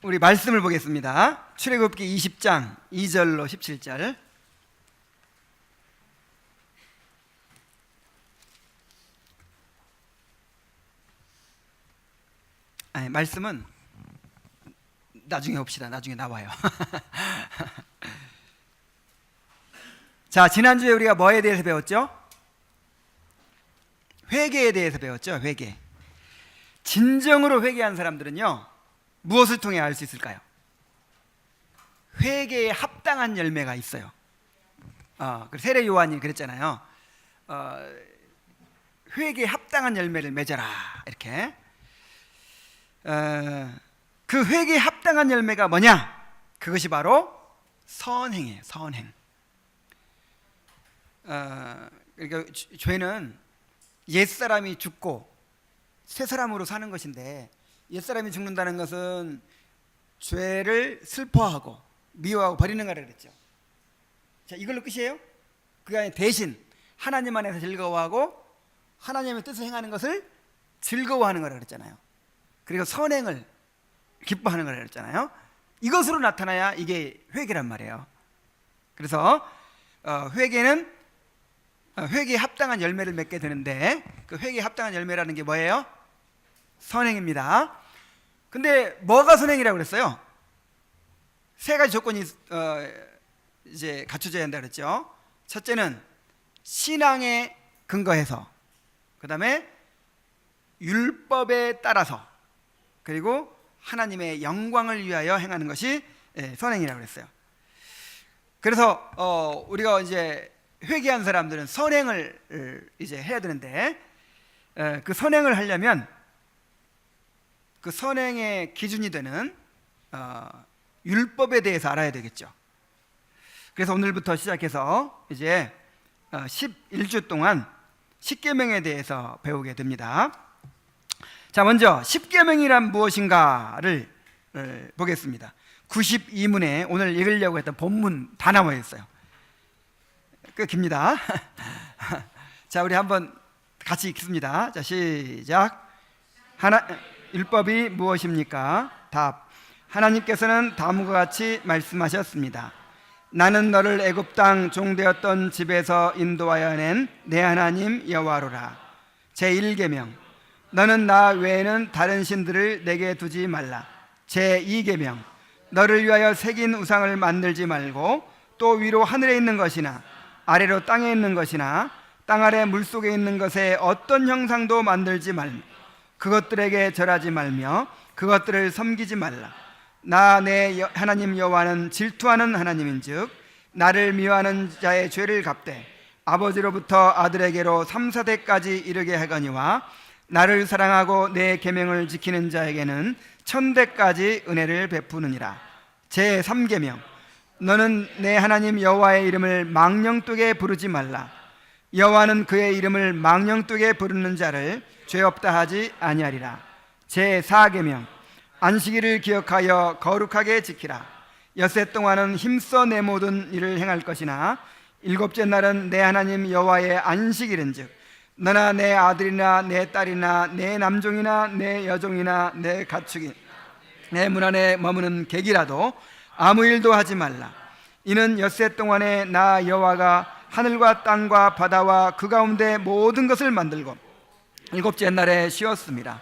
우리 말씀을 보겠습니다. 출애굽기 20장 2절로 17절. 말씀은 나중에 봅시다. 나중에 나와요. 자, 지난주에 우리가 뭐에 대해서 배웠죠? 회개에 대해서 배웠죠. 회개. 진정으로 회개한 사람들은요, 무엇을 통해 알 수 있을까요? 회개에 합당한 열매가 있어요. 세례 요한이 그랬잖아요. 회개에 합당한 열매를 맺어라, 이렇게. 그 회개에 합당한 열매가 뭐냐? 그것이 바로 선행이에요. 선행. 그러니까 죄는 옛사람이 죽고 새 사람으로 사는 것인데, 옛사람이 죽는다는 것은 죄를 슬퍼하고 미워하고 버리는 거라 그랬죠. 자, 이걸로 끝이에요? 그게 아니라 대신 하나님 안에서 즐거워하고 하나님의 뜻을 행하는 것을 즐거워하는 거라 그랬잖아요. 그리고 선행을 기뻐하는 거라 그랬잖아요. 이것으로 나타나야 이게 회개란 말이에요. 그래서 회개는 회개에 합당한 열매를 맺게 되는데, 그 회개에 합당한 열매라는 게 뭐예요? 선행입니다. 근데 뭐가 선행이라고 그랬어요? 세 가지 조건이 이제 갖춰져야 한다 그랬죠. 첫째는 신앙에 근거해서, 그 다음에 율법에 따라서, 그리고 하나님의 영광을 위하여 행하는 것이 선행이라고 그랬어요. 그래서 우리가 이제 회개한 사람들은 선행을 이제 해야 되는데, 그 선행을 하려면 그 선행의 기준이 되는 율법에 대해서 알아야 되겠죠. 그래서 오늘부터 시작해서 이제 11주 동안 십계명에 대해서 배우게 됩니다. 자, 먼저 십계명이란 무엇인가를 보겠습니다. 92문에 오늘 읽으려고 했던 본문 다 나와 있어요. 꽤 깁니다. 자, 우리 한번 같이 읽습니다. 자, 시작. 율법이 무엇입니까? 답. 하나님께서는 다음과 같이 말씀하셨습니다. 나는 너를 애굽 땅 종되었던 집에서 인도하여 낸 내 하나님 여호와로라. 제1계명. 너는 나 외에는 다른 신들을 내게 두지 말라. 제2계명. 너를 위하여 새긴 우상을 만들지 말고, 또 위로 하늘에 있는 것이나 아래로 땅에 있는 것이나 땅 아래 물속에 있는 것에 어떤 형상도 만들지 말며 그것들에게 절하지 말며 그것들을 섬기지 말라. 나 내 하나님 여호와는 질투하는 하나님인즉 나를 미워하는 자의 죄를 갚되 아버지로부터 아들에게로 3-4대까지 이르게 하거니와 나를 사랑하고 내 계명을 지키는 자에게는 1000대까지 은혜를 베푸느니라. 제3계명. 너는 내 하나님 여호와의 이름을 망령되게 부르지 말라. 여호와는 그의 이름을 망령되게 부르는 자를 죄 없다 하지 아니하리라. 제4계명. 안식일을 기억하여 거룩하게 지키라. 엿새 동안은 힘써 내 모든 일을 행할 것이나 일곱째 날은 내 하나님 여호와의 안식일인즉 너나 내 아들이나 내 딸이나 내 남종이나 내 여종이나 내 가축이 내 문 안에 머무는 객이라도 아무 일도 하지 말라. 이는 엿새 동안에 나 여호와가 하늘과 땅과 바다와 그 가운데 모든 것을 만들고 일곱째 날에 쉬었습니다.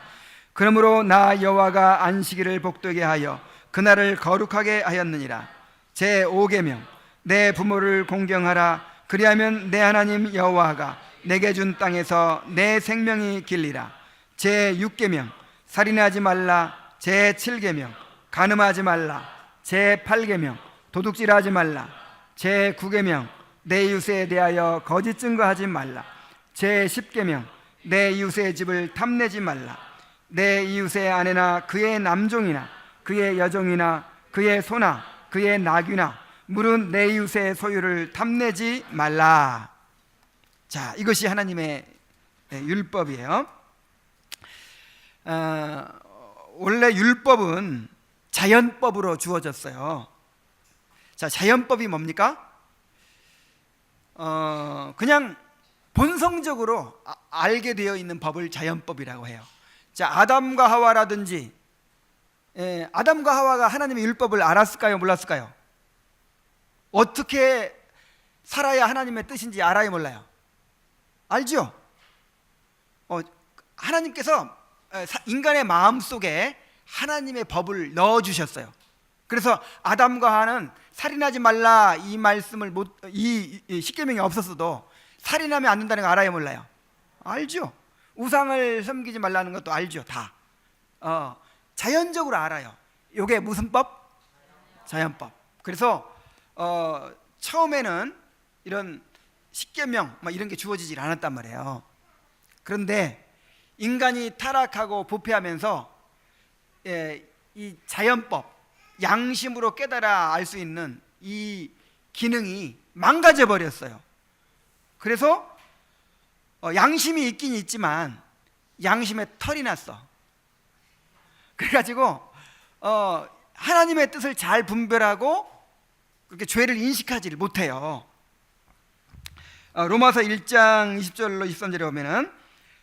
그러므로 나 여호와가 안식일을 복되게 하여 그날을 거룩하게 하였느니라. 제5계명. 내 부모를 공경하라. 그리하면 내 하나님 여호와가 내게 준 땅에서 내 생명이 길리라. 제6계명. 살인하지 말라. 제7계명. 간음하지 말라. 제8계명. 도둑질하지 말라. 제9계명. 내 이웃에 대하여 거짓 증거하지 말라. 제10계명. 내 이웃의 집을 탐내지 말라. 내 이웃의 아내나 그의 남종이나 그의 여종이나 그의 소나 그의 나귀나 물은 내 이웃의 소유를 탐내지 말라. 자, 이것이 하나님의 율법이에요. 원래 율법은 자연법으로 주어졌어요. 자, 자연법이 뭡니까? 그냥 본성적으로 알게 되어 있는 법을 자연법이라고 해요. 자, 아담과 하와라든지 아담과 하와가 하나님의 율법을 알았을까요? 몰랐을까요? 어떻게 살아야 하나님의 뜻인지 알아요? 몰라요? 알죠? 하나님께서 인간의 마음속에 하나님의 법을 넣어주셨어요. 그래서 아담과 하와는 살인하지 말라 이 말씀을 이 십계명이 없었어도 살인하면 안 된다는 거 알아요? 몰라요? 알죠? 우상을 섬기지 말라는 것도 알죠? 다 자연적으로 알아요. 이게 무슨 법? 자연법. 그래서 처음에는 이런 십계명 이런 게 주어지질 않았단 말이에요. 그런데 인간이 타락하고 부패하면서 이 자연법, 양심으로 깨달아 알 수 있는 이 기능이 망가져 버렸어요. 그래서 양심이 있긴 있지만 양심에 털이 났어. 그래가지고 하나님의 뜻을 잘 분별하고 그렇게 죄를 인식하지를 못해요. 로마서 1장 20절로 23절에 보면은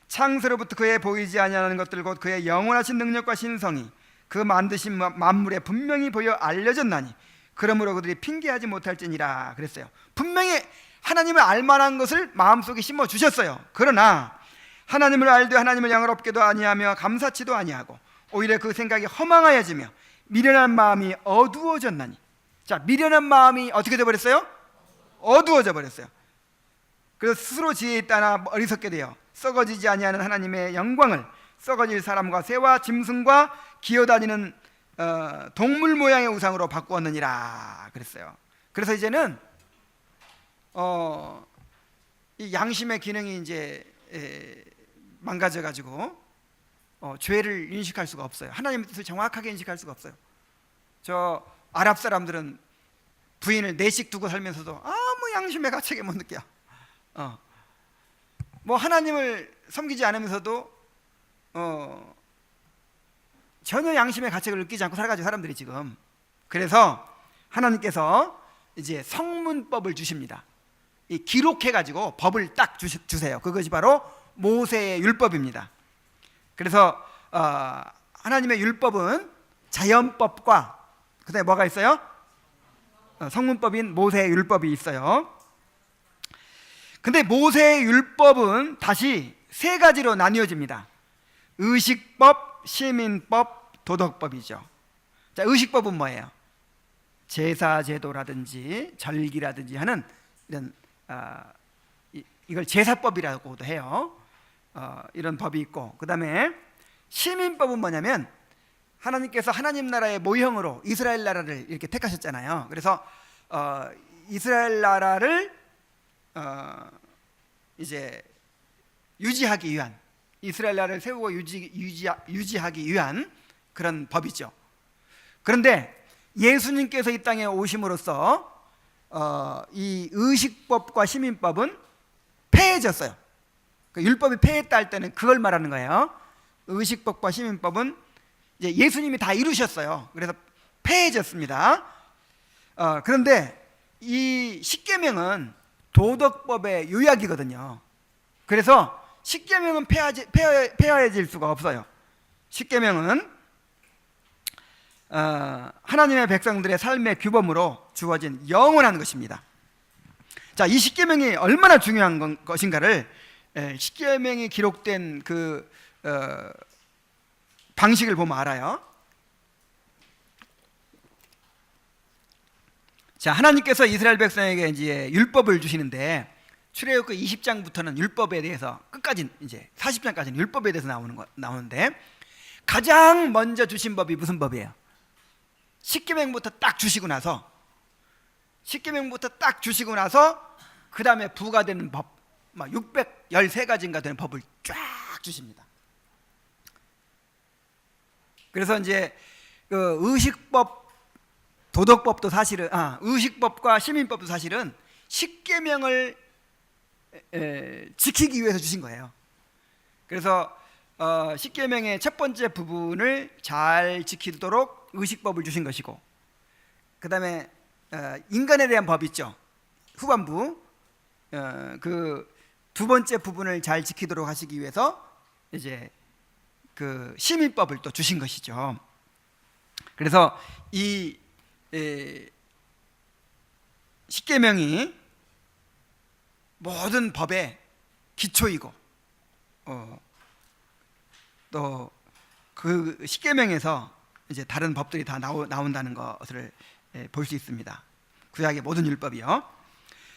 창세로부터 그의 보이지 아니하는 것들 곧 그의 영원하신 능력과 신성이 그 만드신 만물에 분명히 보여 알려졌나니 그러므로 그들이 핑계하지 못할지니라 그랬어요. 분명히 하나님을 알만한 것을 마음속에 심어 주셨어요. 그러나 하나님을 알되 하나님을 영화롭게도 아니하며 감사치도 아니하고 오히려 그 생각이 허망하여지며 미련한 마음이 어두워졌나니. 자, 미련한 마음이 어떻게 되어버렸어요? 어두워져 버렸어요. 그래서 스스로 지혜에 있다나 어리석게 되어 썩어지지 아니하는 하나님의 영광을 썩어질 사람과 새와 짐승과 기어다니는 동물 모양의 우상으로 바꾸었느니라 그랬어요. 그래서 이제는 이 양심의 기능이 이제 망가져 가지고 죄를 인식할 수가 없어요. 하나님의 뜻을 정확하게 인식할 수가 없어요. 저 아랍 사람들은 부인을 4씩 두고 살면서도 아무 양심의 가책에 못 느껴. 뭐 하나님을 섬기지 않으면서도 전혀 양심의 가책을 느끼지 않고 살아가지고 사람들이 지금. 그래서 하나님께서 이제 성문법을 주십니다. 이 기록해가지고 법을 딱 주세요. 그것이 바로 모세의 율법입니다. 그래서 하나님의 율법은 자연법과 그다음에 뭐가 있어요? 성문법인 모세의 율법이 있어요. 근데 모세의 율법은 다시 3가지로 나뉘어집니다. 의식법, 시민법, 도덕법이죠. 자, 의식법은 뭐예요? 제사 제도라든지 절기라든지 하는 이런 이걸 제사법이라고도 해요. 이런 법이 있고, 그 다음에 시민법은 뭐냐면 하나님께서 하나님 나라의 모형으로 이스라엘 나라를 이렇게 택하셨잖아요. 그래서 이스라엘 나라를 이제 유지하기 위한, 이스라엘 나라를 세우고 유지하기 위한 그런 법이죠. 그런데 예수님께서 이 땅에 오심으로써 이 의식법과 시민법은 폐해졌어요. 그 율법이 폐했다 할 때는 그걸 말하는 거예요. 의식법과 시민법은 이제 예수님이 다 이루셨어요. 그래서 폐해졌습니다. 그런데 이 십계명은 도덕법의 요약이거든요. 그래서 십계명은 폐하해질 수가 없어요. 십계명은 하나님의 백성들의 삶의 규범으로 주어진 영원한 것입니다. 자, 이 십계명이 얼마나 중요한 것인가를 십계명이 기록된 그 방식을 보면 알아요. 자, 하나님께서 이스라엘 백성에게 이제 율법을 주시는데 출애굽기 20장부터는 율법에 대해서 끝까지 이제 40장까지는 율법에 대해서 나오는데 가장 먼저 주신 법이 무슨 법이에요? 십계명부터 딱 주시고 나서 그 다음에 부과되는 법, 막 613가지인가 되는 법을 쫙 주십니다. 그래서 이제 그 의식법, 도덕법도 사실은 의식법과 시민법도 사실은 십계명을 지키기 위해서 주신 거예요. 그래서 십계명의 첫 번째 부분을 잘 지키도록 의식법을 주신 것이고, 그 다음에 인간에 대한 법 있죠. 후반부 그 두 번째 부분을 잘 지키도록 하시기 위해서 이제 그 시민법을 또 주신 것이죠. 그래서 이 십계명이 모든 법의 기초이고 또 그 십계명에서 이제 다른 법들이 다 나온다는 것을 볼 수 있습니다. 구약의 모든 율법이요.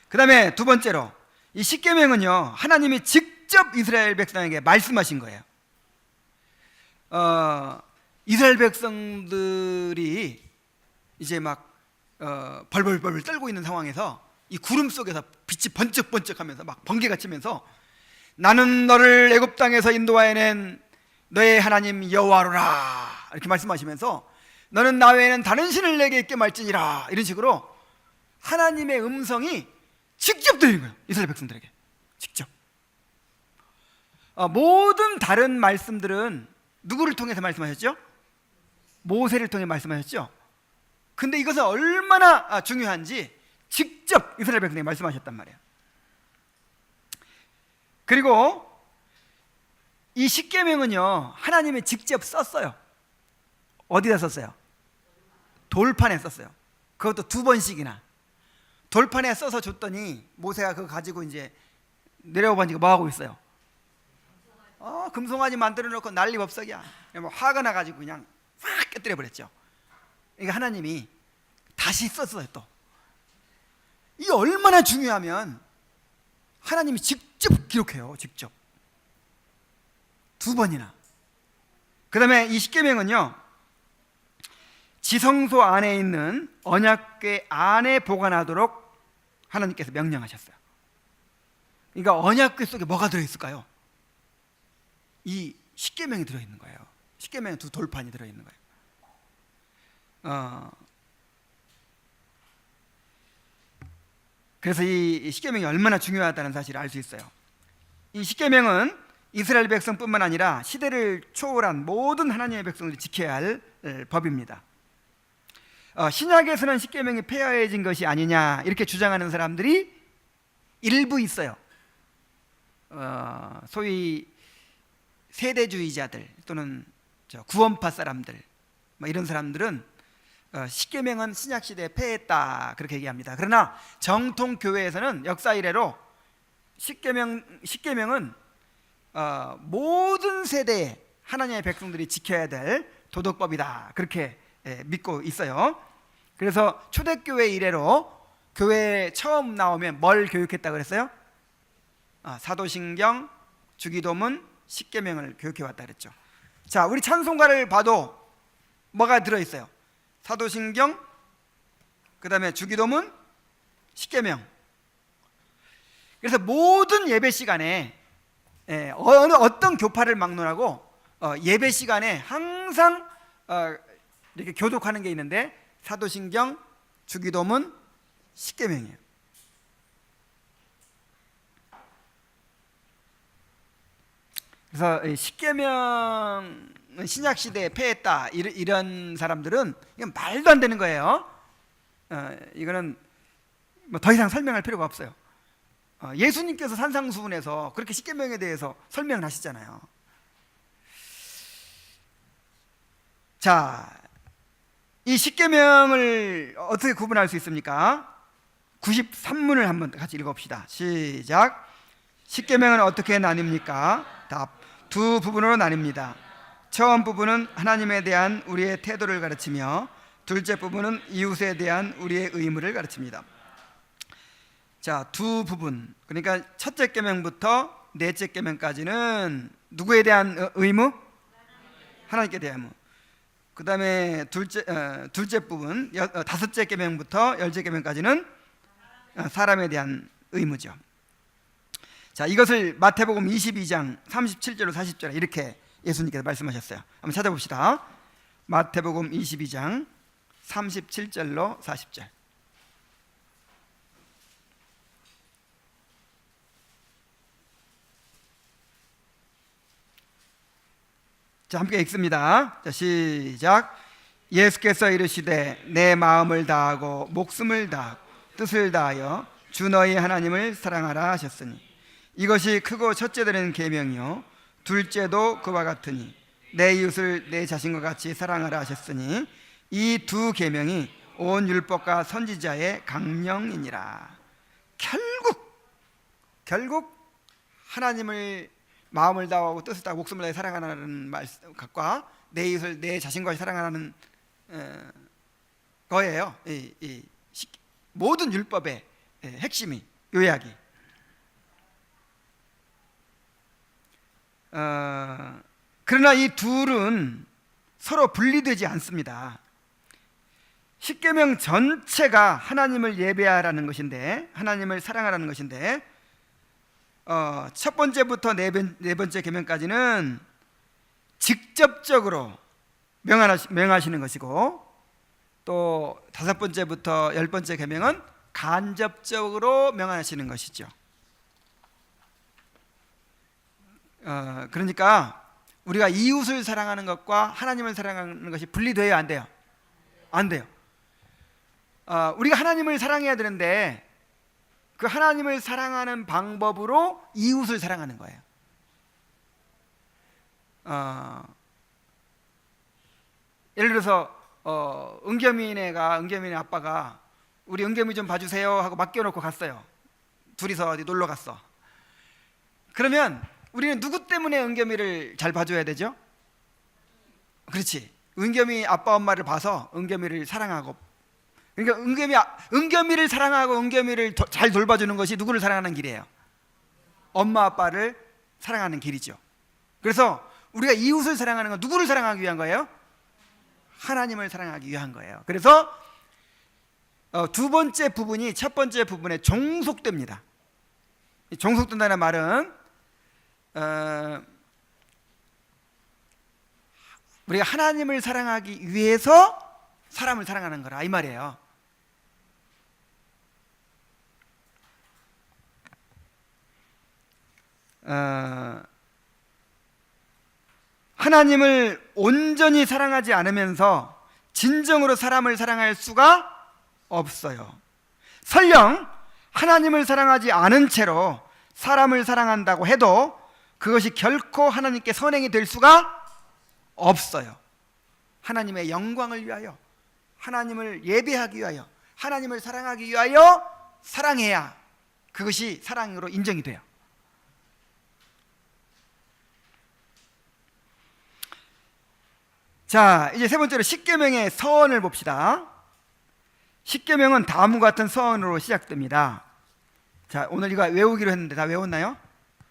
그 다음에 두 번째로 이 십계명은요, 하나님이 직접 이스라엘 백성에게 말씀하신 거예요. 이스라엘 백성들이 이제 막 벌벌벌 떨고 있는 상황에서 이 구름 속에서 빛이 번쩍번쩍하면서 막 번개가 치면서 나는 너를 애굽 땅에서 인도하여낸 너의 하나님 여호와로라 이렇게 말씀하시면서 너는 나 외에는 다른 신을 내게 있게 말지니라, 이런 식으로 하나님의 음성이 직접 들리는 거예요. 이스라엘 백성들에게 직접. 모든 다른 말씀들은 누구를 통해서 말씀하셨죠? 모세를 통해 말씀하셨죠. 근데 이것은 얼마나 중요한지 직접 이스라엘 백성에게 말씀하셨단 말이에요. 그리고 이 십계명은요, 하나님이 직접 썼어요. 어디다 썼어요? 돌판에 썼어요. 그것도 2번씩이나. 돌판에 써서 줬더니 모세가 그거 가지고 이제 내려와 보니까 뭐 하고 있어요? 금송아지 만들어 놓고 난리법석이야. 뭐 화가 나가지고 그냥 확 깨뜨려 버렸죠. 그러니까 하나님이 다시 썼어요. 또 이게 얼마나 중요하면 하나님이 직접 기록해요. 직접 2번이나. 그 다음에 이 십계명은요, 지성소 안에 있는 언약궤 안에 보관하도록 하나님께서 명령하셨어요. 그러니까 언약궤 속에 뭐가 들어있을까요? 이 십계명이 들어있는 거예요. 십계명에 2 돌판이 들어있는 거예요. 그래서 이 십계명이 얼마나 중요하다는 사실을 알 수 있어요. 이 십계명은 이스라엘 백성뿐만 아니라 시대를 초월한 모든 하나님의 백성들이 지켜야 할 법입니다. 신약에서는 십계명이 폐허해진 것이 아니냐 이렇게 주장하는 사람들이 일부 있어요. 소위 세대주의자들 또는 구원파 사람들, 이런 사람들은 십계명은 신약 시대에 폐했다 그렇게 얘기합니다. 그러나 정통 교회에서는 역사 이래로 십계명은 모든 세대에 하나님의 백성들이 지켜야 될 도덕법이다 그렇게 믿고 있어요. 그래서 초대교회 이래로 교회에 처음 나오면 뭘 교육했다고 그랬어요? 사도신경, 주기도문, 십계명을 교육해 왔다 그랬죠. 자, 우리 찬송가를 봐도 뭐가 들어있어요? 사도신경, 그 다음에 주기도문, 십계명. 그래서 모든 예배 시간에 어떤 교파를 막론하고 예배 시간에 항상 이렇게 교독하는 게 있는데 사도신경, 주기도문, 십계명이에요. 그래서 십계명은 신약 시대에 폐했다 이런 사람들은 이건 말도 안 되는 거예요. 이거는 뭐 더 이상 설명할 필요가 없어요. 예수님께서 산상수훈에서 그렇게 십계명에 대해서 설명을 하시잖아요. 자, 이 십계명을 어떻게 구분할 수 있습니까? 93문을 한번 같이 읽어봅시다. 시작. 십계명은 어떻게 나뉩니까? 답. 2 부분으로 나뉩니다. 처음 부분은 하나님에 대한 우리의 태도를 가르치며 둘째 부분은 이웃에 대한 우리의 의무를 가르칩니다. 자, 2 부분. 그러니까 첫째 계명부터 넷째 계명까지는 누구에 대한 의무? 하나님께 대한 의무. 그 다음에 둘째 부분, 5째 계명부터 10째 계명까지는 사람에 대한 의무죠. 자, 이것을 마태복음 22장 37절로 40절 이렇게 예수님께서 말씀하셨어요. 한번 찾아봅시다. 마태복음 22장 37절로 40절. 자, 함께 읽습니다. 자, 시작. 예수께서 이르시되 내 마음을 다하고 목숨을 다하고 뜻을 다하여 주 너희 하나님을 사랑하라 하셨으니 이것이 크고 첫째 되는 계명이요 둘째도 그와 같으니 내 이웃을 내 자신과 같이 사랑하라 하셨으니 이 두 계명이 온 율법과 선지자의 강령이니라. 결국 하나님을 마음을 다하고 뜻을 다하고 목숨을 다해 사랑하라는 말씀과 내 이웃을 내 자신과 사랑하라는 거예요. 모든 율법의 핵심이, 요약이. 그러나 이 둘은 서로 분리되지 않습니다. 십계명 전체가 하나님을 예배하라는 것인데, 하나님을 사랑하라는 것인데, 첫 번째부터 네 번째 계명까지는 직접적으로 명하시는 것이고, 또 다섯 번째부터 열 번째 계명은 간접적으로 명하시는 것이죠. 그러니까 우리가 이웃을 사랑하는 것과 하나님을 사랑하는 것이 분리돼야 안 돼요? 안 돼요. 우리가 하나님을 사랑해야 되는데 그 하나님을 사랑하는 방법으로 이웃을 사랑하는 거예요. 예를 들어서 은겸이네 아빠가 우리 은겸이 좀 봐주세요 하고 맡겨놓고 갔어요. 둘이서 어디 놀러 갔어. 그러면 우리는 누구 때문에 은겸이를 잘 봐줘야 되죠? 그렇지. 은겸이 아빠 엄마를 봐서 은겸이를 사랑하고, 그러니까 은겸이를 사랑하고 은겸이를 잘 돌봐주는 것이 누구를 사랑하는 길이에요? 엄마 아빠를 사랑하는 길이죠. 그래서 우리가 이웃을 사랑하는 건 누구를 사랑하기 위한 거예요? 하나님을 사랑하기 위한 거예요. 그래서 두 번째 부분이 첫 번째 부분에 종속됩니다. 종속된다는 말은 우리가 하나님을 사랑하기 위해서 사람을 사랑하는 거라, 이 말이에요. 하나님을 온전히 사랑하지 않으면서 진정으로 사람을 사랑할 수가 없어요. 설령 하나님을 사랑하지 않은 채로 사람을 사랑한다고 해도 그것이 결코 하나님께 선행이 될 수가 없어요. 하나님의 영광을 위하여, 하나님을 예배하기 위하여, 하나님을 사랑하기 위하여 사랑해야 그것이 사랑으로 인정이 돼요. 자, 이제 세 번째로 십계명의 서언을 봅시다. 십계명은 다음과 같은 서언으로 시작됩니다. 자, 오늘 이거 외우기로 했는데 다 외웠나요?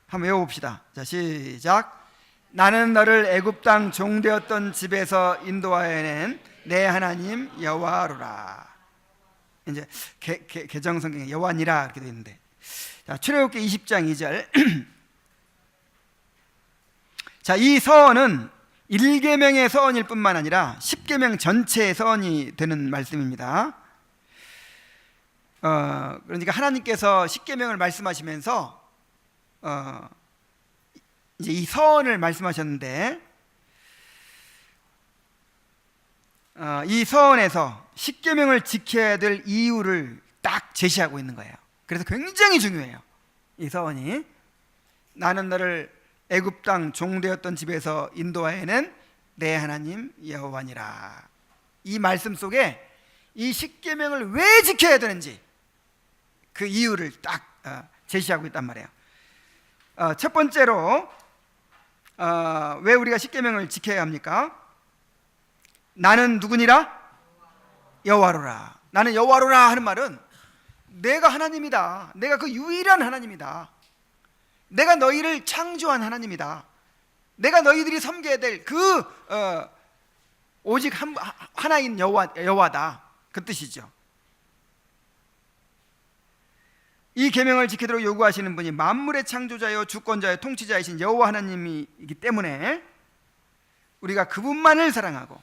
한번 외워봅시다. 자, 시작. 나는 너를 애굽 땅 종되었던 집에서 인도하여 낸 내 하나님 여호와로라. 이제 개정 성경에 여호와니라 이렇게 되어 있는데, 자, 출애굽기 20장 2절. 자, 이 서언은 1계명의 서언일 뿐만 아니라 10계명 전체의 서언이 되는 말씀입니다. 그러니까 하나님께서 10계명을 말씀하시면서 이제 이 서언을 말씀하셨는데, 이 서언에서 10계명을 지켜야 될 이유를 딱 제시하고 있는 거예요. 그래서 굉장히 중요해요. 이 서언이 나는 너를 애굽 땅 종되었던 집에서 인도하여 낸 내 하나님 여호와니라. 이 말씀 속에 이 10계명을 왜 지켜야 되는지 그 이유를 딱 제시하고 있단 말이에요. 첫 번째로 왜 우리가 10계명을 지켜야 합니까? 나는 누구니라? 여호와로라. 나는 여호와로라 하는 말은 내가 하나님이다. 내가 그 유일한 하나님이다. 내가 너희를 창조한 하나님이다. 내가 너희들이 섬겨야 될 그 오직 하나인 여호와다. 그 뜻이죠. 이 계명을 지키도록 요구하시는 분이 만물의 창조자요 주권자요 통치자이신 여호와 하나님이기 때문에 우리가 그분만을 사랑하고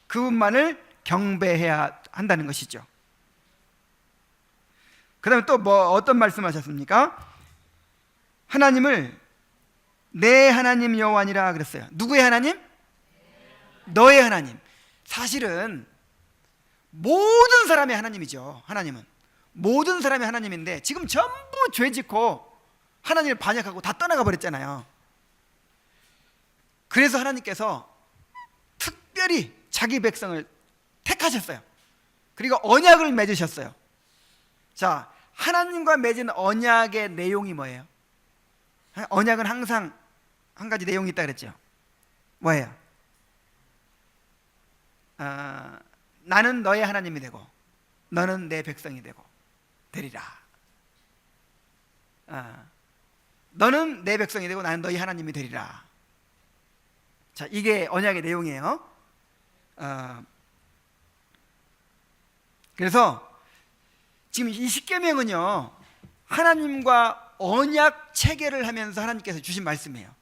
그분만을 경배해야 한다는 것이죠. 그 다음에 또 어떤 말씀하셨습니까? 하나님을 내 하나님 여호와니라 그랬어요. 누구의 하나님? 너의 하나님. 사실은 모든 사람의 하나님이죠. 하나님은 모든 사람의 하나님인데 지금 전부 죄짓고 하나님을 반역하고 다 떠나가 버렸잖아요. 그래서 하나님께서 특별히 자기 백성을 택하셨어요. 그리고 언약을 맺으셨어요. 자, 하나님과 맺은 언약의 내용이 뭐예요? 언약은 항상 한 가지 내용이 있다 그랬죠. 뭐예요? 나는 너의 하나님이 되고 너는 내 백성이 되고 되리라. 너는 내 백성이 되고 나는 너희 하나님이 되리라. 자, 이게 언약의 내용이에요. 그래서 지금 이 십계명은요, 하나님과 언약 체계를 하면서 하나님께서 주신 말씀이에요.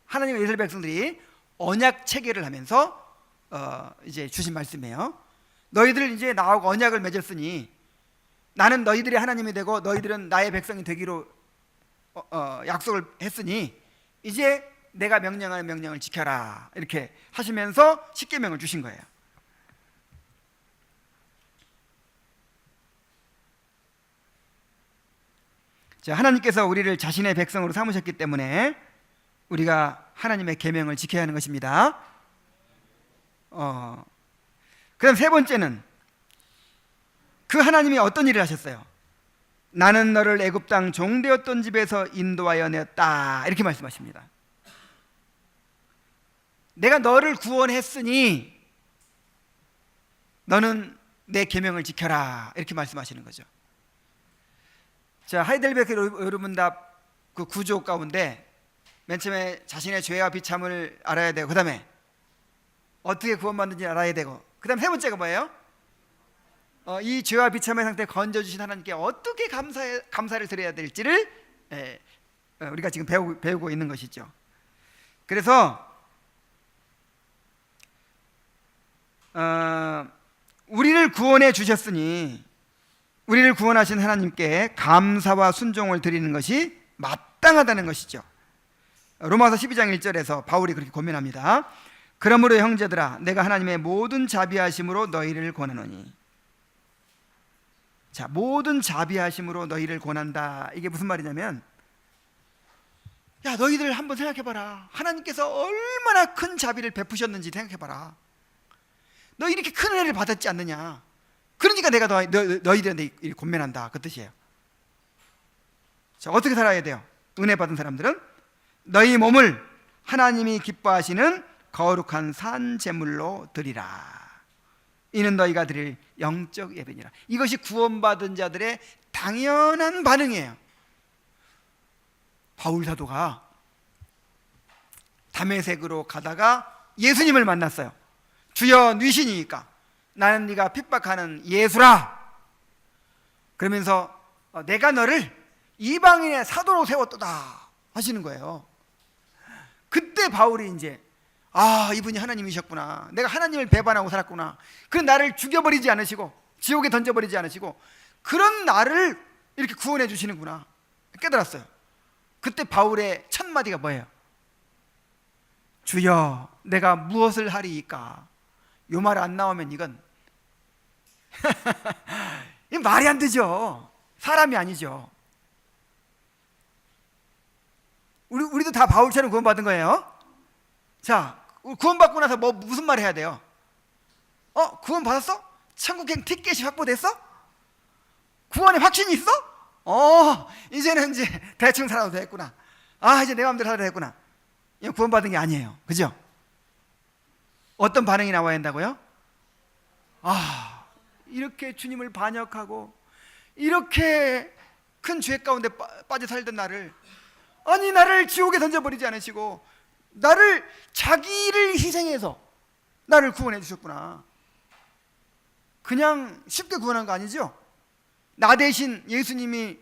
하나님과 이스라엘 백성들이 언약 체계를 하면서 이제 주신 말씀이에요. 너희들 이제 나하고 언약을 맺었으니 나는 너희들의 하나님이 되고 너희들은 나의 백성이 되기로 약속을 했으니 이제 내가 명령하는 명령을 지켜라, 이렇게 하시면서 십계명을 주신 거예요. 자, 하나님께서 우리를 자신의 백성으로 삼으셨기 때문에 우리가 하나님의 계명을 지켜야 하는 것입니다. 그다음 세 번째는 그 하나님이 어떤 일을 하셨어요? 나는 너를 애굽 땅 종되었던 집에서 인도하여 내었다, 이렇게 말씀하십니다. 내가 너를 구원했으니 너는 내 계명을 지켜라, 이렇게 말씀하시는 거죠. 자, 하이델베르크 여러분 다 그 구조 가운데 맨 처음에 자신의 죄와 비참을 알아야 되고, 그 다음에 어떻게 구원받는지 알아야 되고, 그 다음 세 번째가 뭐예요? 이 죄와 비참의 상태에 건져주신 하나님께 어떻게 감사를 드려야 될지를 우리가 지금 배우고 있는 것이죠. 그래서 우리를 구원해 주셨으니 우리를 구원하신 하나님께 감사와 순종을 드리는 것이 마땅하다는 것이죠. 로마서 12장 1절에서 바울이 그렇게 고민합니다. 그러므로 형제들아, 내가 하나님의 모든 자비하심으로 너희를 권하노니. 자, 모든 자비하심으로 너희를 권한다, 이게 무슨 말이냐면, 야, 너희들 한번 생각해봐라. 하나님께서 얼마나 큰 자비를 베푸셨는지 생각해봐라. 너 이렇게 큰 은혜를 받았지 않느냐. 그러니까 내가 너희들한테 권면한다, 그 뜻이에요. 자, 어떻게 살아야 돼요? 은혜 받은 사람들은 너희 몸을 하나님이 기뻐하시는 거룩한 산 제물로 드리라. 이는 너희가 드릴 영적 예배니라. 이것이 구원받은 자들의 당연한 반응이에요. 바울 사도가 다메섹으로 가다가 예수님을 만났어요. 주여, 뉘시니까 나는 네가 핍박하는 예수라. 그러면서 내가 너를 이방인의 사도로 세웠도다 하시는 거예요. 그때 바울이 이제, 이분이 하나님이셨구나, 내가 하나님을 배반하고 살았구나, 그 나를 죽여버리지 않으시고 지옥에 던져버리지 않으시고 그런 나를 이렇게 구원해 주시는구나 깨달았어요. 그때 바울의 첫 마디가 뭐예요? 주여, 내가 무엇을 하리이까. 요 말 안 나오면 이건 이 말이 안 되죠. 사람이 아니죠. 우리도 다 바울처럼 구원받은 거예요. 자, 구원받고 나서 무슨 말 해야 돼요? 구원받았어? 천국행 티켓이 확보됐어? 구원의 확신이 있어? 이제는 이제 대충 살아도 되겠구나. 이제 내 마음대로 살아도 되겠구나. 이거 구원받은 게 아니에요. 그죠? 어떤 반응이 나와야 한다고요? 이렇게 주님을 반역하고 이렇게 큰 죄 가운데 빠져 살던 나를, 나를 지옥에 던져버리지 않으시고 나를, 자기를 희생해서 나를 구원해 주셨구나. 그냥 쉽게 구원한 거 아니죠? 나 대신 예수님이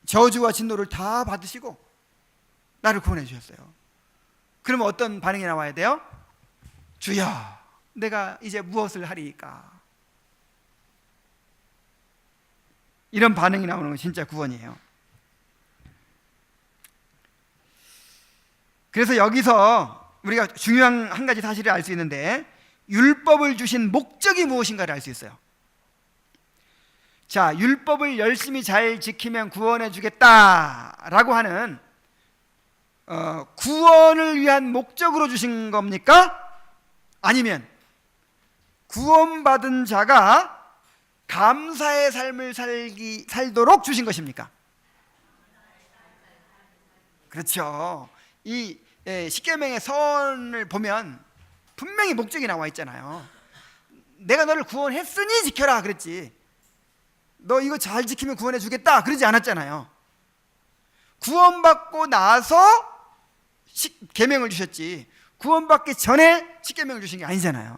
저주와 진노를 다 받으시고 나를 구원해 주셨어요. 그러면 어떤 반응이 나와야 돼요? 주여, 내가 이제 무엇을 하리이까. 이런 반응이 나오는 건 진짜 구원이에요. 그래서 여기서 우리가 중요한 한 가지 사실을 알 수 있는데, 율법을 주신 목적이 무엇인가를 알 수 있어요. 자, 율법을 열심히 잘 지키면 구원해 주겠다라고 하는 구원을 위한 목적으로 주신 겁니까? 아니면 구원받은 자가 감사의 삶을 살도록 주신 것입니까? 그렇죠. 이 십계명의 선을 보면 분명히 목적이 나와 있잖아요. 내가 너를 구원했으니 지켜라 그랬지, 너 이거 잘 지키면 구원해 주겠다 그러지 않았잖아요. 구원받고 나서 계명을 주셨지, 구원받기 전에 십계명을 주신 게 아니잖아요.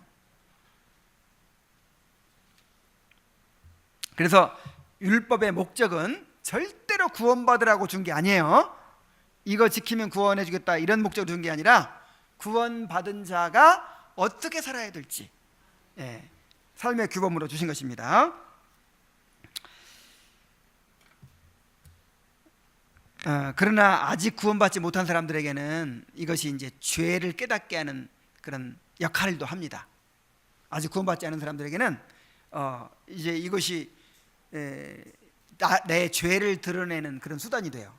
그래서 율법의 목적은 절대로 구원받으라고 준 게 아니에요. 이거 지키면 구원해 주겠다 이런 목적으로 준 게 아니라 구원받은 자가 어떻게 살아야 될지, 삶의 규범으로 주신 것입니다. 그러나 아직 구원받지 못한 사람들에게는 이것이 이제 죄를 깨닫게 하는 그런 역할도 합니다. 아직 구원받지 않은 사람들에게는 이제 이것이 내 죄를 드러내는 그런 수단이 돼요.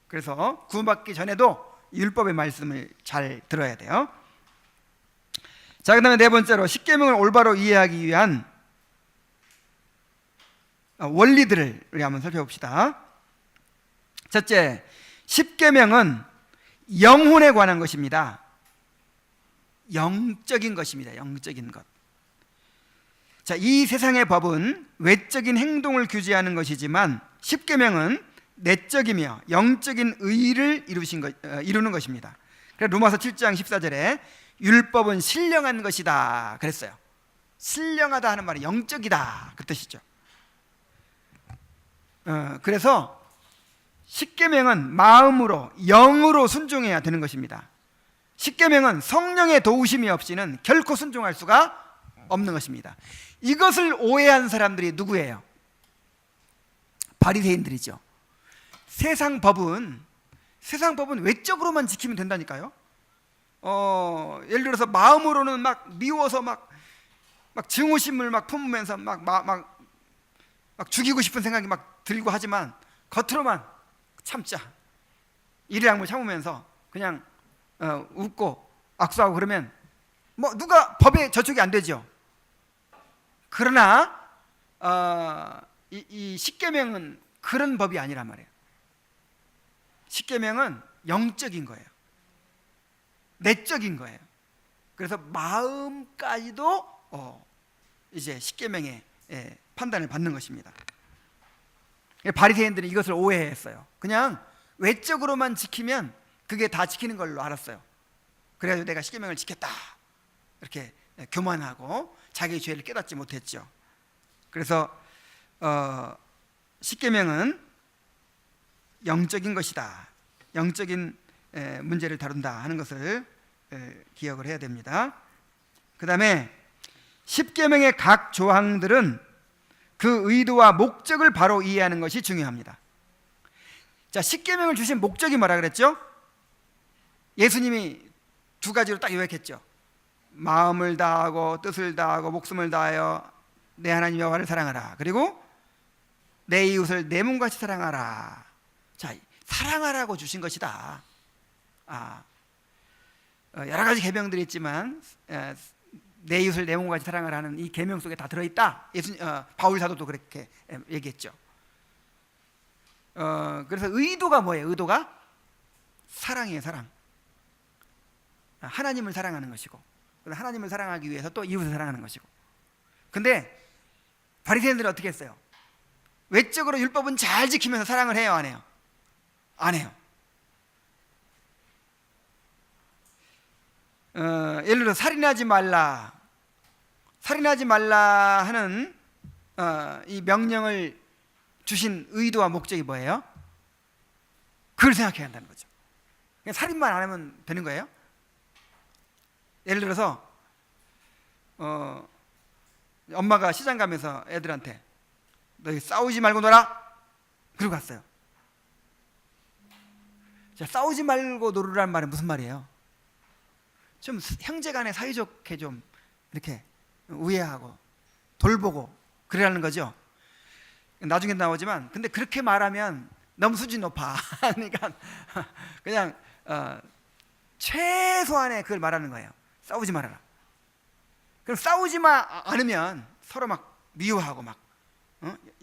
그래서 구원받기 전에도 율법의 말씀을 잘 들어야 돼요. 자, 그 다음에 네 번째로 십계명을 올바로 이해하기 위한 원리들을 우리 한번 살펴봅시다. 첫째, 십계명은 영혼에 관한 것입니다. 영적인 것입니다. 영적인 것. 자, 이 세상의 법은 외적인 행동을 규제하는 것이지만 십계명은 내적이며 영적인 의를 이루는 것입니다. 그래서 로마서 7장 14절에 율법은 신령한 것이다 그랬어요. 신령하다 하는 말이 영적이다 그 뜻이죠. 그래서 십계명은 마음으로 영으로 순종해야 되는 것입니다. 십계명은 성령의 도우심이 없이는 결코 순종할 수가 없는 것입니다. 이것을 오해한 사람들이 누구예요? 바리새인들이죠. 세상 법은 외적으로만 지키면 된다니까요. 예를 들어서 마음으로는 막 미워서 막 증오심을 막 품으면서 막 죽이고 싶은 생각이 막 들고 하지만 겉으로만 참자, 이리랑을 참으면서 그냥 웃고 악수하고 그러면 뭐 누가 법에 저촉이 안 되죠. 그러나 이 십계명은 그런 법이 아니란 말이에요. 십계명은 영적인 거예요. 내적인 거예요. 그래서 마음까지도 이제 십계명의 판단을 받는 것입니다. 바리새인들은 이것을 오해했어요. 그냥 외적으로만 지키면 그게 다 지키는 걸로 알았어요. 그래가지고 내가 십계명을 지켰다 이렇게 교만하고 자기의 죄를 깨닫지 못했죠. 그래서 십계명은 영적인 것이다, 영적인 문제를 다룬다 하는 것을 기억을 해야 됩니다. 그 다음에 십계명의 각 조항들은 그 의도와 목적을 바로 이해하는 것이 중요합니다. 자, 십계명을 주신 목적이 뭐라 그랬죠? 예수님이 두 가지로 딱 요약했죠. 마음을 다하고 뜻을 다하고 목숨을 다하여 내 하나님 여호와를 사랑하라. 그리고 내 이웃을 내 몸같이 사랑하라. 자, 사랑하라고 주신 것이다. 여러 가지 계명들이 있지만 내 이웃을 내 몸같이 사랑하라는 이 계명 속에 다 들어있다. 바울 사도도 그렇게 얘기했죠. 그래서 의도가 뭐예요? 의도가 사랑이에요. 사랑. 하나님을 사랑하는 것이고, 하나님을 사랑하기 위해서 또 이웃을 사랑하는 것이고. 근데 바리새인들은 어떻게 했어요? 외적으로 율법은 잘 지키면서 사랑을 해요, 안 해요? 안 해요. 예를 들어 살인하지 말라 하는 이 명령을 주신 의도와 목적이 뭐예요? 그걸 생각해야 한다는 거죠. 그냥 살인만 안 하면 되는 거예요? 예를 들어서 엄마가 시장 가면서 애들한테 너희 싸우지 말고 놀아 그러고 갔어요. 자, 싸우지 말고 놀으라는 말은 무슨 말이에요? 좀 형제간에 사이좋게 좀 이렇게 우애하고 돌보고 그러라는 거죠. 나중에 나오지만 근데 그렇게 말하면 너무 수준이 높아. 그러니까 그냥 최소한의 그걸 말하는 거예요. 싸우지 말아라. 그럼 싸우지만 않으면 서로 막 미워하고 막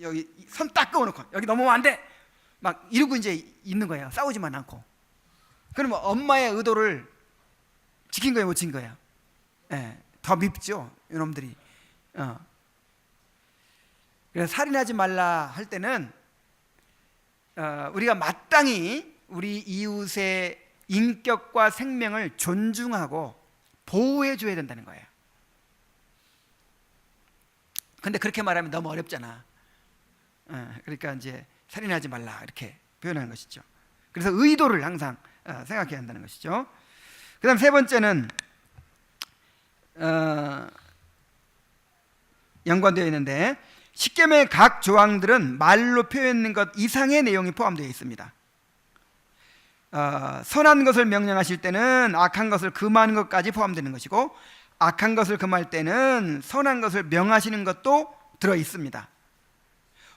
여기 손 딱 그어놓고 여기 넘어오면 안 돼! 막 이러고 이제 있는 거예요. 싸우지만 않고. 그러면 엄마의 의도를 지킨 거예요, 못 지킨 거예요? 예, 더 밉죠, 이놈들이. 그래서 살인하지 말라 할 때는 우리가 마땅히 우리 이웃의 인격과 생명을 존중하고 보호해 줘야 된다는 거예요. 근데 그렇게 말하면 너무 어렵잖아. 그러니까 이제 살인하지 말라 이렇게 표현하는 것이죠. 그래서 의도를 항상 생각해야 한다는 것이죠. 그 다음 세 번째는 연관되어 있는데, 십계명의 각 조항들은 말로 표현하는 것 이상의 내용이 포함되어 있습니다. 선한 것을 명령하실 때는 악한 것을 금하는 것까지 포함되는 것이고, 악한 것을 금할 때는 선한 것을 명하시는 것도 들어 있습니다.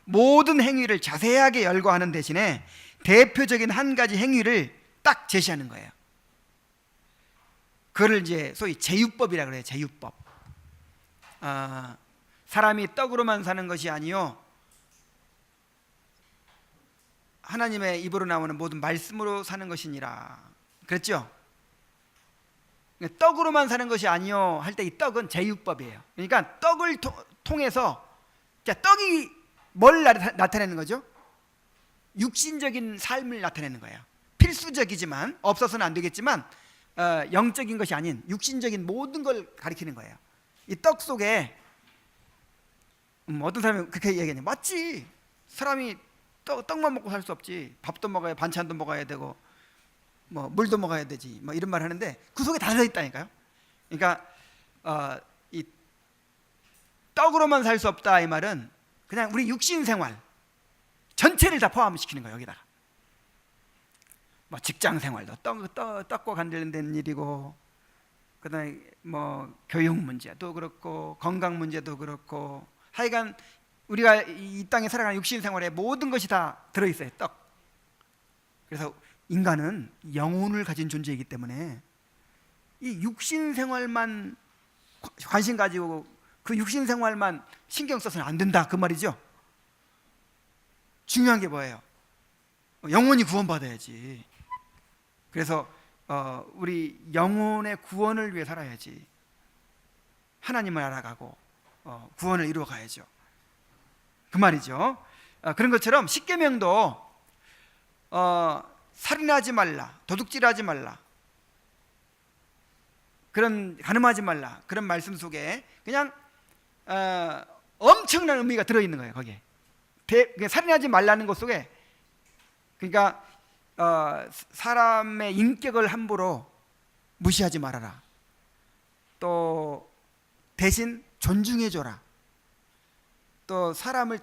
모든 행위를 자세하게 열거하는 대신에 대표적인 한 가지 행위를 딱 제시하는 거예요. 그걸 이제 소위 제유법이라 그래요. 제유법. 사람이 떡으로만 사는 것이 아니요, 하나님의 입으로 나오는 모든 말씀으로 사는 것이니라 그랬죠. 떡으로만 사는 것이 아니요 할 때 이 떡은 제유법이에요. 그러니까 떡을 통해서, 떡이 뭘 나타내는 거죠? 육신적인 삶을 나타내는 거예요. 필수적이지만, 없어서는 안 되겠지만 영적인 것이 아닌 육신적인 모든 걸 가리키는 거예요. 이 떡 속에 어떤 사람이 그렇게 얘기하냐, 맞지, 사람이 떡만 먹고 살 수 없지, 밥도 먹어야, 반찬도 먹어야 되고 뭐 물도 먹어야 되지, 뭐 이런 말 하는데 그 속에 다 들어있다니까요. 그러니까 이 떡으로만 살 수 없다 이 말은 그냥 우리 육신 생활 전체를 다 포함시키는 거예요. 여기다가 뭐 직장 생활도 떡과 관련된 일이고, 그다음에 뭐 교육 문제도 그렇고 건강 문제도 그렇고, 하여간 우리가 이 땅에 살아가는 육신 생활에 모든 것이 다 들어있어요. 떡. 그래서 인간은 영혼을 가진 존재이기 때문에 이 육신 생활만 관심 가지고 그 육신 생활만 신경 써서는 안 된다 그 말이죠. 중요한 게 뭐예요? 영혼이 구원받아야지. 그래서 우리 영혼의 구원을 위해 살아야지. 하나님을 알아가고 구원을 이루어 가야죠. 그 말이죠. 그런 것처럼 십계명도 살인하지 말라, 도둑질하지 말라, 그런 간음하지 말라, 그런 말씀 속에 그냥 엄청난 의미가 들어있는 거예요. 거기에 살인하지 말라는 것 속에, 그러니까 사람의 인격을 함부로 무시하지 말아라, 또 대신 존중해줘라, 또 사람을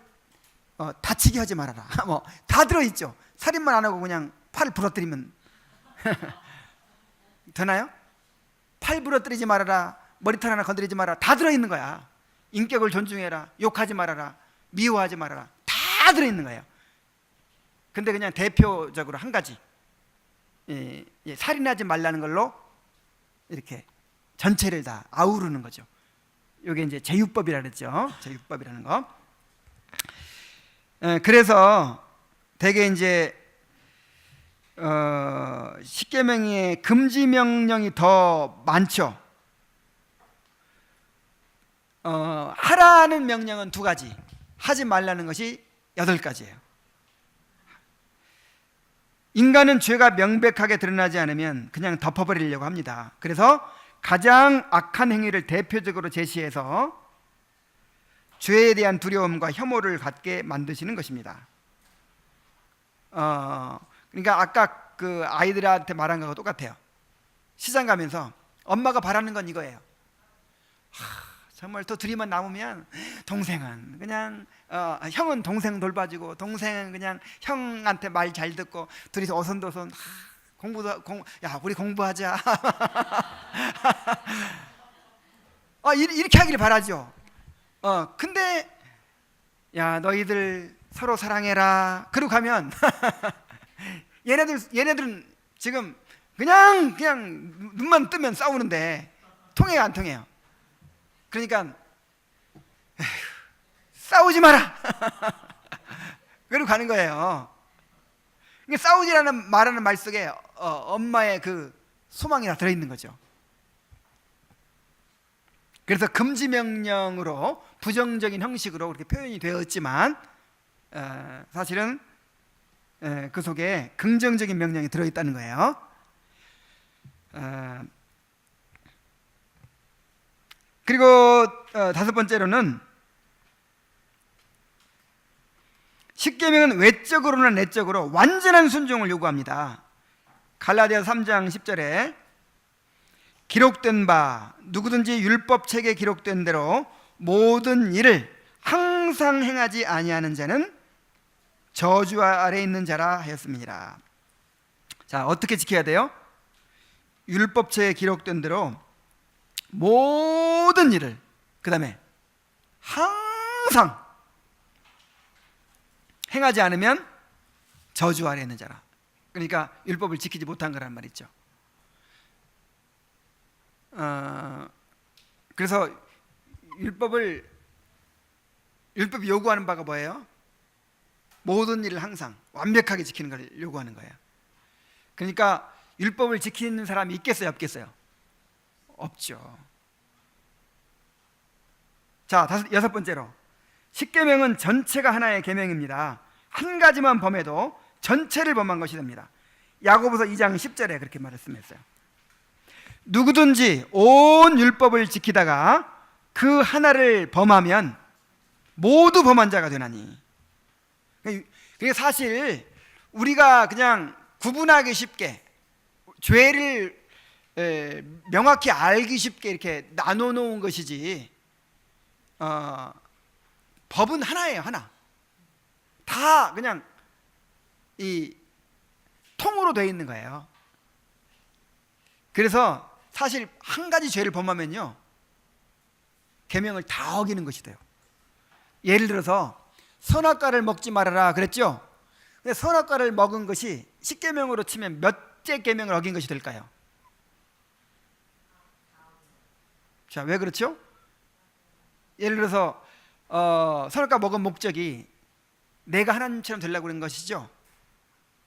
다치게 하지 말아라. 뭐 다 들어있죠. 살인만 안 하고 그냥 팔을 부러뜨리면 되나요? 팔 부러뜨리지 말아라, 머리털 하나 건드리지 말아라, 다 들어있는 거야. 인격을 존중해라, 욕하지 말아라, 미워하지 말아라, 다 들어있는 거예요. 근데 그냥 대표적으로 한 가지, 살인하지 말라는 걸로 이렇게 전체를 다 아우르는 거죠. 이게 이제 제유법이라 그랬죠. 제유법이라는 거. 그래서 대개 이제 십계명의 금지 명령이 더 많죠. 하라는 명령은 2가지, 하지 말라는 것이 8가지예요. 인간은 죄가 명백하게 드러나지 않으면 그냥 덮어버리려고 합니다. 그래서 가장 악한 행위를 대표적으로 제시해서 죄에 대한 두려움과 혐오를 갖게 만드시는 것입니다. 그러니까 아까 그 아이들한테 말한 거하고 똑같아요. 시장 가면서 엄마가 바라는 건 이거예요. 정말 더 둘이만 남으면 동생은 그냥 형은 동생 돌봐주고, 동생은 그냥 형한테 말 잘 듣고, 둘이서 오손도손 야 우리 공부하자. 이렇게 하기를 바라죠. 근데 야 너희들 서로 사랑해라 그러고 가면 얘네들은 지금 그냥 눈만 뜨면 싸우는데 통해요, 안 통해요? 그러니까 싸우지 마라. 그리고 가는 거예요. 싸우지라는 말하는 말 속에 엄마의 그 소망이 다 들어있는 거죠. 그래서 금지 명령으로 부정적인 형식으로 그렇게 표현이 되었지만 사실은 그 속에 긍정적인 명령이 들어있다는 거예요. 그리고 다섯 번째로는 십계명은 외적으로나 내적으로 완전한 순종을 요구합니다. 갈라디아서 3장 10절에 기록된 바 누구든지 율법책에 기록된 대로 모든 일을 항상 행하지 아니하는 자는 저주 아래 있는 자라 하였습니다. 자, 어떻게 지켜야 돼요? 율법책에 기록된 대로 모든 일을, 그 다음에 항상 행하지 않으면 저주 아래 있는 자라. 그러니까 율법을 지키지 못한 거란 말이죠. 그래서 율법이 요구하는 바가 뭐예요? 모든 일을 항상 완벽하게 지키는 걸 요구하는 거예요. 그러니까 율법을 지키는 사람이 있겠어요, 없겠어요? 없죠. 자, 여섯 번째로 십계명은 전체가 하나의 계명입니다. 한 가지만 범해도 전체를 범한 것이 됩니다. 야고보서 2장 10절에 그렇게 말씀했어요. 누구든지 온 율법을 지키다가 그 하나를 범하면 모두 범한 자가 되나니. 그게 사실 우리가 그냥 구분하기 쉽게 죄를 명확히 알기 쉽게 이렇게 나눠 놓은 것이지 법은 하나예요. 하나. 다 그냥 이 통으로 되어 있는 거예요. 그래서 사실 한 가지 죄를 범하면요 계명을 다 어기는 것이 돼요. 예를 들어서 선악과를 먹지 말아라 그랬죠. 근데 선악과를 먹은 것이 십계명으로 치면 몇째 계명을 어긴 것이 될까요? 자, 왜 그렇죠? 예를 들어서 선악과 먹은 목적이 내가 하나님처럼 되려고 그런 것이죠.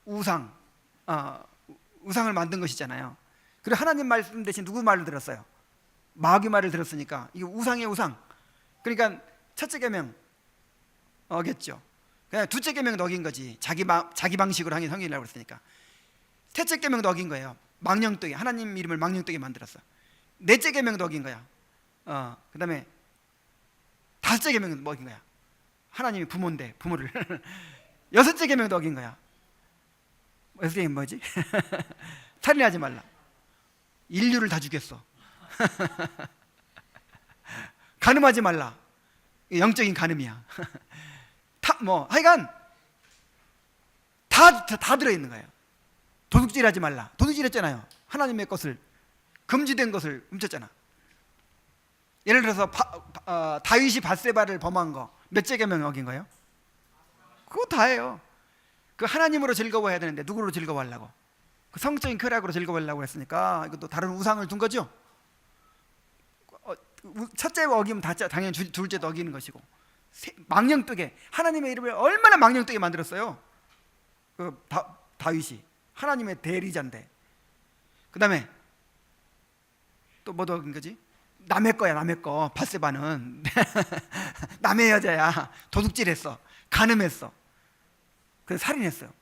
우상을 만든 것이잖아요. 그리고 하나님 말씀 대신 누구 말을 들었어요? 마귀 말을 들었으니까 이게 우상의 우상. 그러니까 첫째 계명 어겼죠. 그냥 둘째 계명도 어긴 거지. 자기 방식으로 하긴 성경이라고 그랬으니까. 셋째 계명도 어긴 거예요. 망령되게, 하나님 이름을 망령되게 만들었어. 넷째 계명도 어긴 거야. 그 다음에 다섯째 계명도 뭐 어긴 거야? 하나님이 부모인데 부모를 여섯째 계명도 어긴 거야. 여섯째 계명 뭐지? 살인하지 말라. 인류를 다 죽였어. 간음하지 말라. 영적인 간음이야. 하여간 다 들어있는 거예요. 도둑질하지 말라. 도둑질했잖아요. 하나님의 것을, 금지된 것을 훔쳤잖아. 예를 들어서 다윗이 밧세바를 범한 거 몇째 계명 어긴 거예요? 그거 다예요. 그 하나님으로 즐거워해야 되는데 누구로 즐거워하려고? 그 성적인 쾌락으로 즐거워하려고 했으니까 이것도 다른 우상을 둔 거죠. 첫째 어기면 당연히 둘째도 어기는 것이고, 망령되게 하나님의 이름을 얼마나 망령되게 만들었어요. 그 다윗이 하나님의 대리자인데. 그 다음에 또 뭐도 어긴 거지? 남의 거야. 남의 거. 밧세바는 남의 여자야. 도둑질했어. 간음했어. 그래서 살인했어요.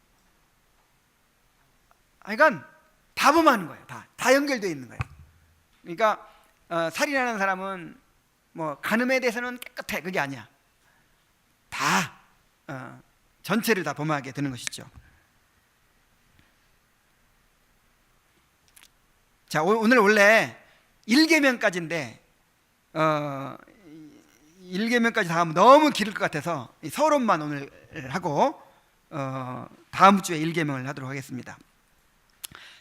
그러니까 다 범하는 거예요. 다 연결되어 있는 거예요. 그러니까 살인하는 사람은 뭐 간음에 대해서는 깨끗해, 그게 아니야. 다 전체를 다 범하게 되는 것이죠. 자, 오늘 원래 1계명까지인데 1계명까지 다 하면 너무 길을 것 같아서 서론만 오늘 하고 다음 주에 1계명을 하도록 하겠습니다.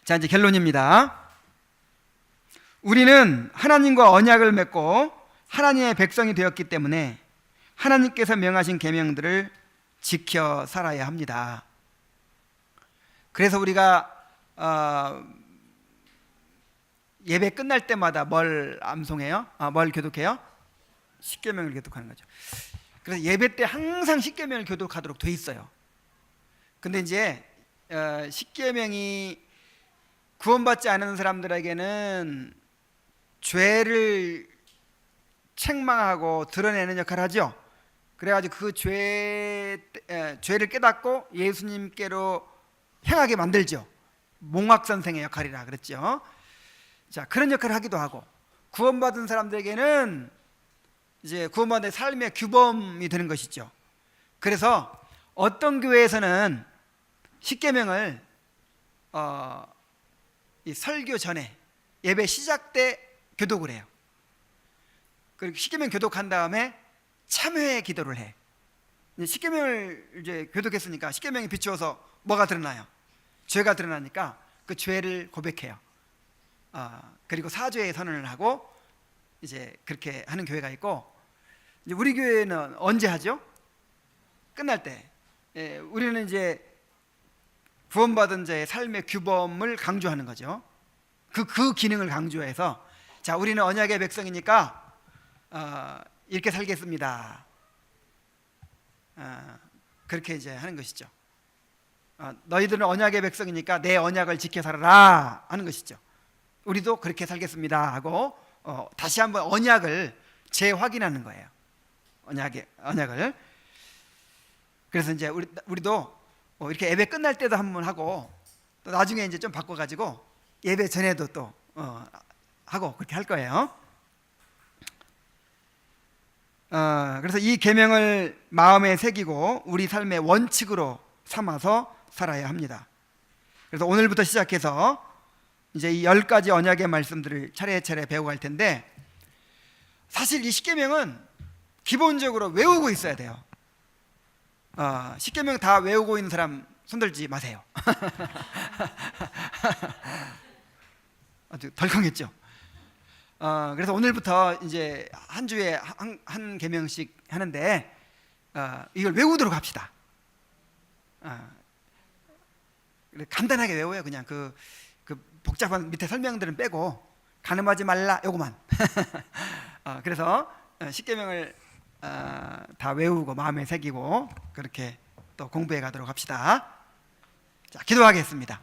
자, 이제 결론입니다. 우리는 하나님과 언약을 맺고 하나님의 백성이 되었기 때문에 하나님께서 명하신 계명들을 지켜 살아야 합니다. 그래서 우리가 예배 끝날 때마다 뭘 암송해요? 뭘 교독해요? 십계명을 교독하는 거죠. 그래서 예배 때 항상 십계명을 교독하도록 돼 있어요. 근데 이제 십계명이 구원받지 않은 사람들에게는 죄를 책망하고 드러내는 역할을 하죠. 그래가지고 그 죄를 깨닫고 예수님께로 향하게 만들죠. 몽학 선생의 역할이라 그랬죠. 자, 그런 역할을 하기도 하고, 구원받은 사람들에게는 이제 구원받은 삶의 규범이 되는 것이죠. 그래서 어떤 교회에서는 십계명을 이 설교 전에 예배 시작 때 교독을 해요. 그리고 십계명 교독한 다음에 참회 기도를 해. 십계명을 이제 교독했으니까 십계명이 비추어서 뭐가 드러나요? 죄가 드러나니까 그 죄를 고백해요. 그리고 사죄의 선언을 하고 이제 그렇게 하는 교회가 있고, 이제 우리 교회는 언제 하죠? 끝날 때. 우리는 이제 구원받은 자의 삶의 규범을 강조하는 거죠. 그 기능을 강조해서, 자, 우리는 언약의 백성이니까 이렇게 살겠습니다. 그렇게 이제 하는 것이죠. 너희들은 언약의 백성이니까 내 언약을 지켜 살아라 하는 것이죠. 우리도 그렇게 살겠습니다 하고 다시 한번 언약을 재확인하는 거예요. 언약을. 그래서 이제 우리도 이렇게 예배 끝날 때도 한번 하고, 또 나중에 이제 좀 바꿔가지고 예배 전에도 또 하고 그렇게 할 거예요. 그래서 이 계명을 마음에 새기고 우리 삶의 원칙으로 삼아서 살아야 합니다. 그래서 오늘부터 시작해서 이제 이 10가지 언약의 말씀들을 차례차례 배워갈 텐데, 사실 이 십계명은 기본적으로 외우고 있어야 돼요. 십계명 다 외우고 있는 사람 손들지 마세요. 아주 덜컹했죠. 그래서 오늘부터 이제 한 주에 한 계명씩 하는데 이걸 외우도록 합시다. 간단하게 외워요. 그냥 그 복잡한 밑에 설명들은 빼고 간음하지 말라 요거만. 그래서 십계명을 다 외우고 마음에 새기고 그렇게 또 공부해 가도록 합시다. 자, 기도하겠습니다.